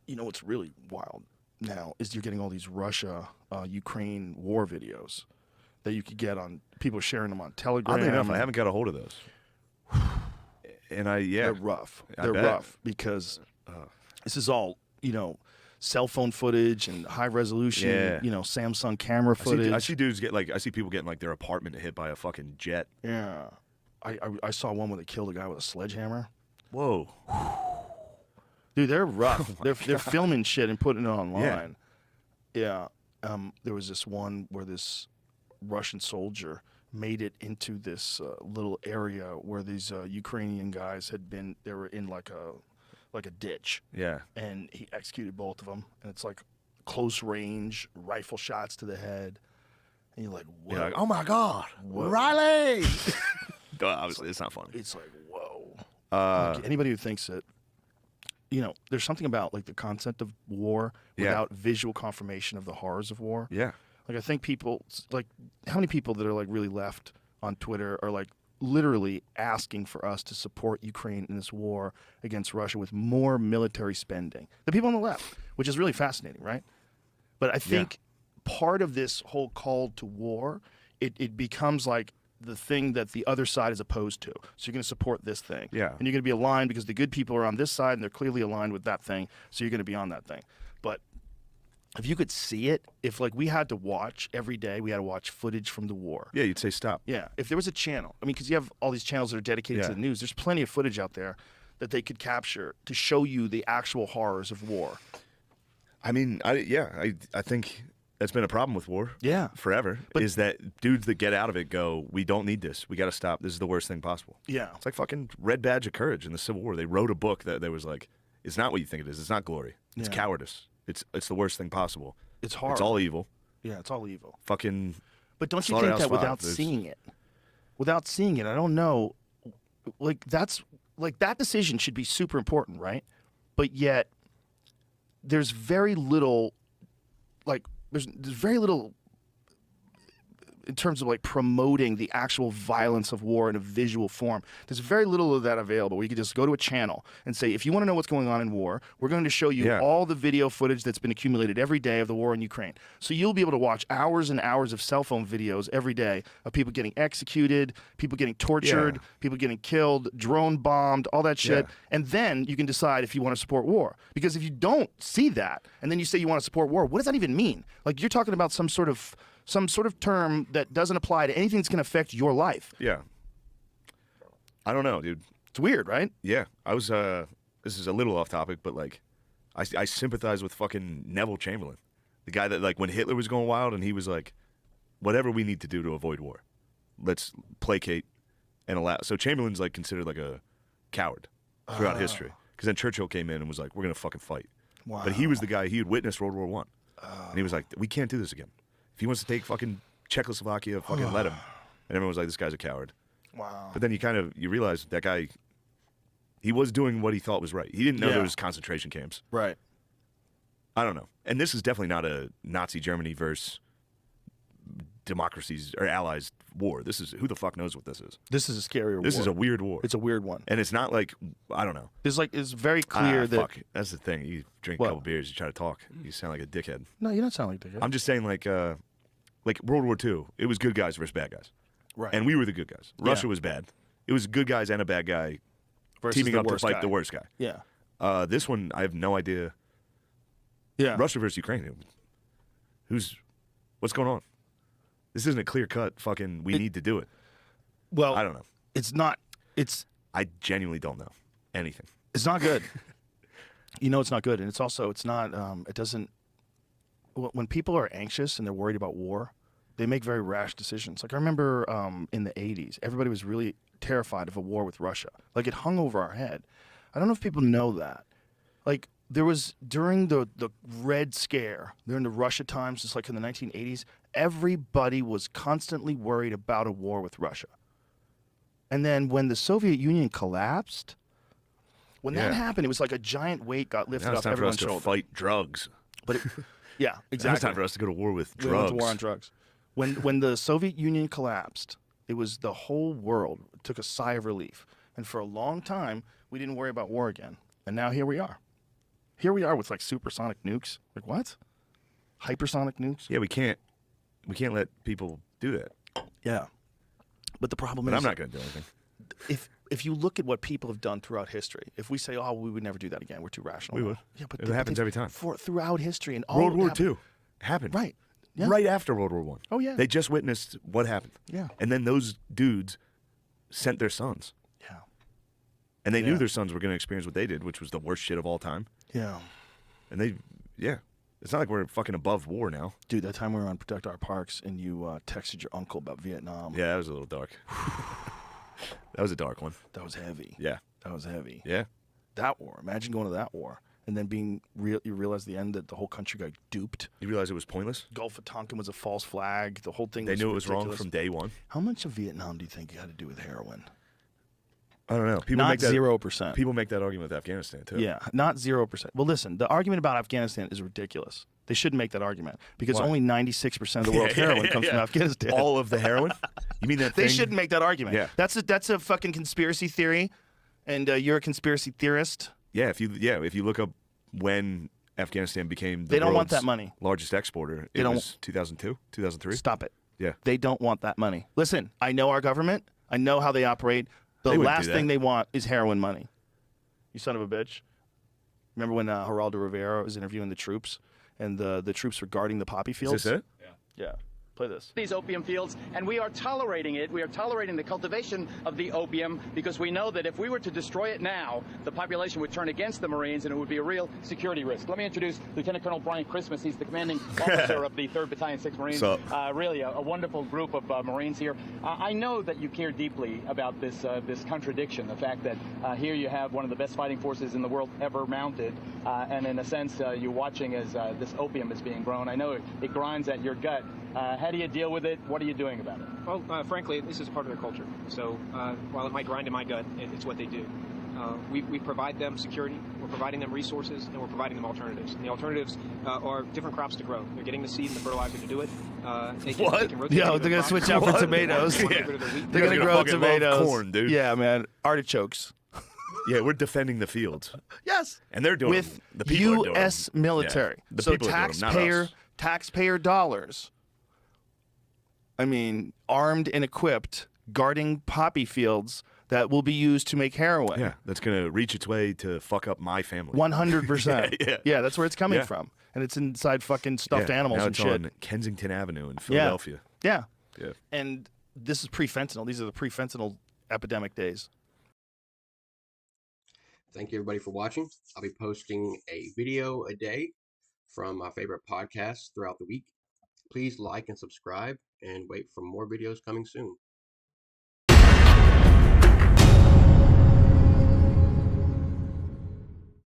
You know what's really wild now is you're getting all these Russia, Ukraine war videos that you could get on people sharing them on Telegram. Oddly enough, I haven't got a hold of those. And they're rough. I They're bet. rough because this is all, you know, cell phone footage and high resolution, Yeah. you know, Samsung camera footage. I see dudes get like, I see people getting like their apartment hit by a fucking jet. Yeah. I saw one where they killed a guy with a sledgehammer. Whoa. Dude, they're rough. they're filming shit and putting it online. Yeah. There was this one where this Russian soldier made it into this little area where these Ukrainian guys had been. They were in like a ditch. Yeah. And he executed both of them. And it's like close range rifle shots to the head. And you're like, whoa. You're like, oh my God, Whoa. Riley. Obviously, it's not funny. It's like, whoa. Like, anybody who thinks that, you know, there's something about like the concept of war without visual confirmation of the horrors of war. Yeah. Like I think people, like how many people that are like really left on Twitter are like literally asking for us to support Ukraine in this war against Russia with more military spending. The people on the left, which is really fascinating, right? But I think part of this whole call to war, it becomes like the thing that the other side is opposed to. So you're going to support this thing. Yeah. And you're going to be aligned because the good people are on this side and they're clearly aligned with that thing. So you're going to be on that thing. But if you could see it, if like we had to watch every day, we had to watch footage from the war. Yeah, you'd say stop. Yeah. If there was a channel, I mean, because you have all these channels that are dedicated to the news, there's plenty of footage out there that they could capture to show you the actual horrors of war. I mean, I think that's been a problem with war. Yeah. Forever. But- is that dudes that get out of it go, we don't need this. We got to stop. This is the worst thing possible. Yeah. It's like fucking Red Badge of Courage in the Civil War. They wrote a book that was like, it's not what you think it is. It's not glory. It's cowardice. It's the worst thing possible. It's hard. It's all evil. Yeah, it's all evil. Fucking. But don't you think that Slaughterhouse without Five, seeing it? Without seeing it, I don't know. Like that decision should be super important, right? But yet there's very little there's very little in terms of like promoting the actual violence of war in a visual form. There's very little of that available where you can just go to a channel and say, if you want to know what's going on in war, we're going to show you all the video footage that's been accumulated every day of the war in Ukraine. So you'll be able to watch hours and hours of cell phone videos every day of people getting executed, people getting tortured, people getting killed, drone bombed, all that shit. And then you can decide if you want to support war. Because if you don't see that and then you say you want to support war, what does that even mean? Like you're talking about some sort of term that doesn't apply to anything that's going to affect your life. Yeah. I don't know, dude. It's weird, right? Yeah. I was, this is a little off topic, but like, I sympathize with fucking Neville Chamberlain. The guy that, like, when Hitler was going wild and he was like, whatever we need to do to avoid war, let's placate and allow. So Chamberlain's, like, considered like a coward throughout history. Because then Churchill came in and was like, we're going to fucking fight. Wow. But he was the guy, he had witnessed World War I. And he was like, we can't do this again. If he wants to take fucking Czechoslovakia, fucking let him. And everyone was like, this guy's a coward. Wow. But then you realize that guy, he was doing what he thought was right. He didn't know there was concentration camps. Right. I don't know. And this is definitely not a Nazi Germany versus democracies or allies war. This is, who the fuck knows what this is? This is a scarier war. This is a weird war. It's a weird one. And it's not like, I don't know. It's very clear that... Fuck. That's the thing. You drink a couple beers, you try to talk. You sound like a dickhead. No, you don't sound like a dickhead. I'm just saying like World War II, it was good guys versus bad guys. Right. And we were the good guys. Russia was bad. It was good guys and a bad guy versus teaming the up to worst fight guy. the worst guy. Yeah. This one, I have no idea. Yeah. Russia versus Ukraine. What's going on? This isn't a clear-cut fucking, we need to do it. Well, I don't know. It's not. I genuinely don't know anything. It's not good. You know it's not good. And it's also, it's not, it doesn't, when people are anxious and they're worried about war, they make very rash decisions. Like I remember in the 80s, everybody was really terrified of a war with Russia. Like it hung over our head. I don't know if people know that. Like there was, during the Red Scare, during the Russia times, just like in the 1980s, everybody was constantly worried about a war with Russia. And then when the Soviet Union collapsed, when that happened, it was like a giant weight got lifted Now it's off time for us everyone's to shoulder. fight drugs. But yeah, Now exactly. it's time for us to go to war with We went drugs. to war on drugs. When the Soviet Union collapsed, it was the whole world took a sigh of relief. And for a long time, we didn't worry about war again. And now here we are. Here we are with like supersonic nukes. Like what? Hypersonic nukes? Yeah, we can't let people do that. Yeah. But the problem But is, I'm not going to do anything. If you look at what people have done throughout history, if we say, "Oh, we would never do that again," we're too rational. We would. Yeah, but it happens every time. Throughout history and all World War II happened. Right. Yeah. Right after World War One. Oh yeah. They just witnessed what happened. Yeah. And then those dudes sent their sons. Yeah. And they knew their sons were going to experience what they did, which was the worst shit of all time. Yeah. And it's not like we're fucking above war now. Dude, that time we were on Protect Our Parks and you texted your uncle about Vietnam. Yeah, that was a little dark. That was a dark one. That was heavy. Yeah. That was heavy. Yeah. That war. Imagine going to that war and then you realize the end that the whole country got duped. You realize it was pointless? Gulf of Tonkin was a false flag. The whole thing They was knew it was ridiculous. wrong from day one. How much of Vietnam do you think had to do with heroin? I don't know. People Not make that 0%. People make that argument with Afghanistan too. Yeah, not 0%. Well, listen, the argument about Afghanistan is ridiculous. They shouldn't make that argument because Why? only 96% of the world's heroin comes from Afghanistan. All of the heroin? You mean that They thing? shouldn't make that argument. Yeah. That's a fucking conspiracy theory, and you're a conspiracy theorist. Yeah, if you look up when Afghanistan became the They don't want world's that money. largest exporter, it was 2002, 2003. Stop it. Yeah. They don't want that money. Listen, I know our government. I know how they operate. The They wouldn't last do thing that. they want is heroin money. You son of a bitch. Remember when Geraldo Rivera was interviewing the troops, and the troops were guarding the poppy fields? Is this it? Yeah. Play this. These opium fields, and we are tolerating it. We are tolerating the cultivation of the opium because we know that if we were to destroy it now, the population would turn against the Marines, and it would be a real security risk. Let me introduce Lieutenant Colonel Brian Christmas. He's the commanding officer of the 3rd Battalion, 6th Marines. Really a wonderful group of Marines here. I know that you care deeply about this contradiction, the fact that here you have one of the best fighting forces in the world ever mounted, and in a sense, you're watching as this opium is being grown. I know it grinds at your gut. How do you deal with it? What are you doing about it? Well, frankly, this is part of their culture. So while it might grind in my gut, it's what they do. We provide them security, we're providing them resources, and we're providing them alternatives. And the alternatives are different crops to grow. They're getting the seed and the fertilizer to do it. They can rotate Yeah, into they're their going to switch crops. out for What? tomatoes. They wanna get rid of their wheat. They're going to You're grow gonna fucking love tomatoes. corn, dude. Yeah, man. Artichokes. Yeah, we're defending the fields. Yes. And they're doing with the people are doing U.S. them. military. Yeah, the So people are doing them, not us. taxpayer dollars. I mean, armed and equipped, guarding poppy fields that will be used to make heroin. Yeah, that's going to reach its way to fuck up my family. 100%. Yeah. That's where it's coming Yeah. from. And it's inside fucking stuffed Yeah, animals now and it's shit. on Kensington Avenue in Philadelphia. Yeah. Yeah. And this is pre-fentanyl. These are the pre-fentanyl epidemic days. Thank you, everybody, for watching. I'll be posting a video a day from my favorite podcasts throughout the week. Please like and subscribe and wait for more videos coming soon.